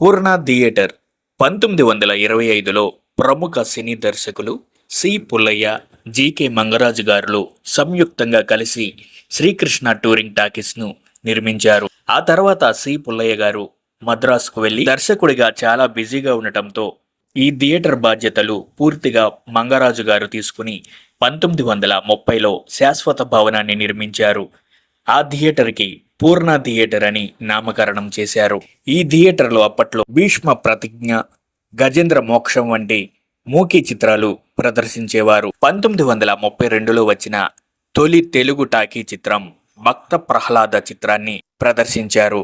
పూర్ణ theatre 1925లో ప్రముఖ సినీ దర్శకులు C. Pullaiah, జి.కె. Mangaraju గారులు సంయుక్తంగా కలిసి శ్రీకృష్ణ టూరింగ్ టాకీస్ను నిర్మించారు. ఆ తర్వాత సి. పుల్లయ్య గారు మద్రాసుకు వెళ్లి దర్శకుడిగా చాలా బిజీగా ఉండటంతో ఈ థియేటర్ బాధ్యతలు పూర్తిగా మంగరాజు గారు తీసుకుని 1930లో శాశ్వత భవనాన్ని నిర్మించారు. ఆ థియేటర్కి పూర్ణ థియేటర్ అని నామకరణం చేశారు. ఈ థియేటర్లో అప్పట్లో భీష్మ ప్రతిజ్ఞ, గజేంద్ర మోక్షం వంటి మూకీ చిత్రాలు ప్రదర్శించేవారు. 1932లో వచ్చిన తొలి తెలుగు టాకీ చిత్రం భక్త ప్రహ్లాద చిత్రాన్ని ప్రదర్శించారు.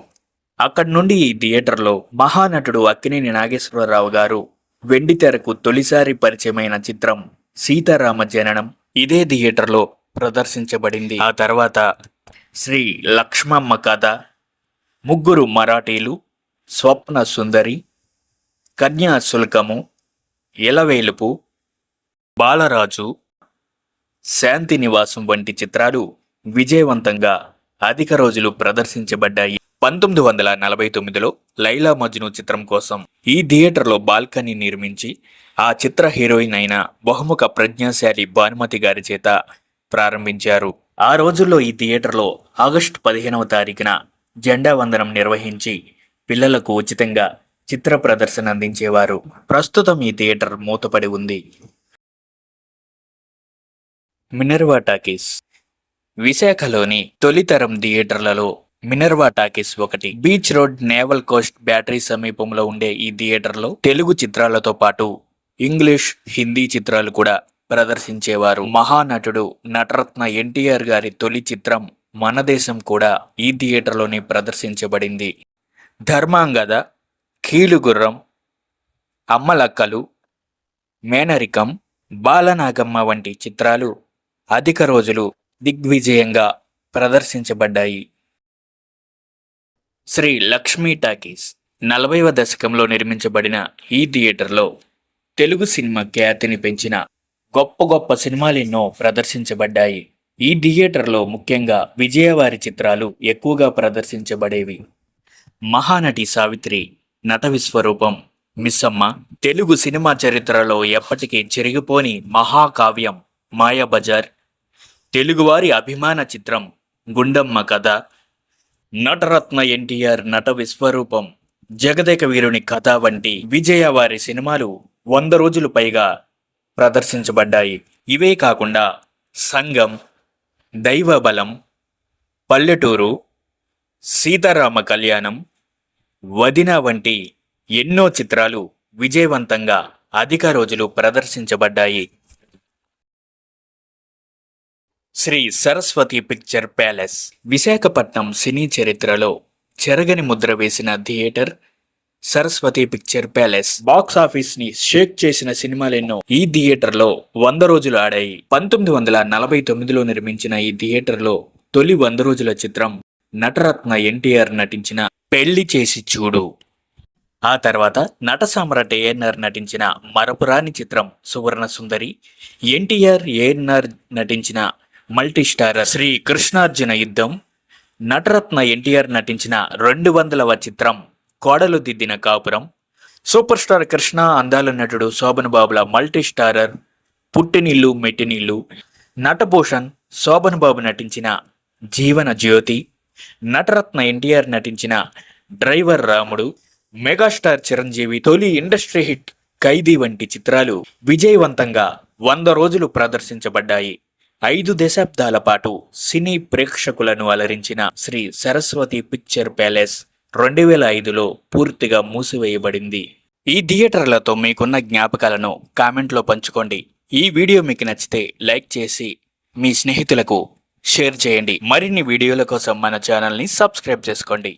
అక్కడి నుండి ఈ థియేటర్లో మహానటుడు అక్కినేని నాగేశ్వరరావు గారు వెండితెరకు తొలిసారి పరిచయమైన చిత్రం సీతారామ జననం ఇదే థియేటర్లో ప్రదర్శించబడింది. ఆ తర్వాత శ్రీ లక్ష్మమ్మ కథ, ముగ్గురు మరాఠీలు, స్వప్న సుందరి, కన్యాశుల్కము, ఎలవేలుపు, బాలరాజు, శాంతి నివాసం వంటి చిత్రాలు విజయవంతంగా అధిక రోజులు ప్రదర్శించబడ్డాయి. 1949లో లైలా మజ్ను చిత్రం కోసం ఈ థియేటర్లో బాల్కనీ నిర్మించి ఆ చిత్ర హీరోయిన్ అయిన బహుముఖ ప్రజ్ఞాశాలి భానుమతి గారి చేత ప్రారంభించారు. ఆ రోజుల్లో ఈ థియేటర్లో ఆగస్టు 15వ తారీఖున జెండా వందనం నిర్వహించి పిల్లలకు ఉచితంగా చిత్ర ప్రదర్శన అందించేవారు. ప్రస్తుతం ఈ థియేటర్ మూతపడి ఉంది. మినర్వా టాకీస్ విశాఖలోని తొలితరం థియేటర్లలో మినర్వా టాకీస్ ఒకటి. Beach road, naval Coast, battery సమీపంలో ఉండే ఈ థియేటర్లో తెలుగు చిత్రాలతో పాటు ఇంగ్లీష్, హిందీ చిత్రాలు కూడా ప్రదర్శించేవారు. మహానటుడు నటరత్న ఎన్టీఆర్ గారి తొలి చిత్రం మన దేశం కూడా ఈ థియేటర్లోనే ప్రదర్శించబడింది. ధర్మాంగద, కీలుగుర్రం, అమ్మలక్కలు, మేనరికం, బాలనాగమ్మ వంటి చిత్రాలు అధిక రోజులు దిగ్విజయంగా ప్రదర్శించబడ్డాయి. శ్రీ లక్ష్మీ టాకీస్ 40వ దశకంలో నిర్మించబడిన ఈ థియేటర్లో తెలుగు సినిమా ఖ్యాతిని పెంచిన గొప్ప గొప్ప సినిమాలెన్నో ప్రదర్శించబడ్డాయి. ఈ థియేటర్లో ముఖ్యంగా విజయవారి చిత్రాలు ఎక్కువగా ప్రదర్శించబడేవి. మహానటి సావిత్రి, నట విశ్వరూపం, మిస్సమ్మ, తెలుగు సినిమా చరిత్రలో ఎప్పటికీ చెరిగిపోని మహాకావ్యం మాయాబజార్, తెలుగువారి అభిమాన చిత్రం గుండమ్మ కథ, నటరత్న ఎన్టీఆర్ నట విశ్వరూపం, జగదేక వీరుని కథ వంటి విజయవారి సినిమాలు 100 రోజులు పైగా ప్రదర్శించబడ్డాయి. ఇవే కాకుండా సంగం, దైవబలం, పల్లెటూరు, సీతారామ కళ్యాణం, వదిన వంటి ఎన్నో చిత్రాలు విజయవంతంగా అధిక రోజులు ప్రదర్శించబడ్డాయి. శ్రీ సరస్వతి పిక్చర్ ప్యాలెస్ విశాఖపట్నం సినీ చరిత్రలో చెరగని ముద్ర వేసిన theatre Saraswati picture palace. Box office ని షేక్ చేసిన సినిమాలెన్నో ఈ థియేటర్లో 100 రోజులు ఆడాయి. 1949లో నిర్మించిన ఈ థియేటర్లో తొలి 100 రోజుల చిత్రం నటరత్న ఎన్టీఆర్ నటించిన పెళ్లి చేసి చూడు. ఆ తర్వాత నట సామ్రాట్ ఏఎన్ఆర్ నటించిన మరపురాని చిత్రం సువర్ణ సుందరి, ఎన్టీఆర్ ఏఎన్ఆర్ నటించిన మల్టీ స్టారర్ శ్రీ కృష్ణార్జున యుద్ధం, నటరత్న ఎన్టీఆర్ నటించిన 200వ చిత్రం కోడలు దిద్దిన కాపురం, సూపర్ స్టార్ కృష్ణ, అందాల నటుడు శోభన్ బాబుల మల్టీ స్టారర్ పుట్టినిల్లు మెట్టినిల్లు, నటభూషణ్, శోభన్ బాబు నటించిన జీవన జ్యోతి, నటరత్న ఎన్టీఆర్ నటించిన డ్రైవర్ రాముడు, మెగాస్టార్ చిరంజీవి తొలి ఇండస్ట్రీ హిట్ ఖైదీ వంటి చిత్రాలు విజయవంతంగా 100 రోజులు ప్రదర్శించబడ్డాయి. 5 దశాబ్దాల పాటు సినీ ప్రేక్షకులను అలరించిన శ్రీ సరస్వతి పిక్చర్ ప్యాలెస్ 2005లో పూర్తిగా మూసివేయబడింది. ఈ థియేటర్లతో మీకున్న జ్ఞాపకాలను కామెంట్లో పంచుకోండి. ఈ వీడియో మీకు నచ్చితే లైక్ చేసి మీ స్నేహితులకు షేర్ చేయండి. మరిన్ని వీడియోల కోసం మన ఛానల్ని సబ్స్క్రైబ్ చేసుకోండి.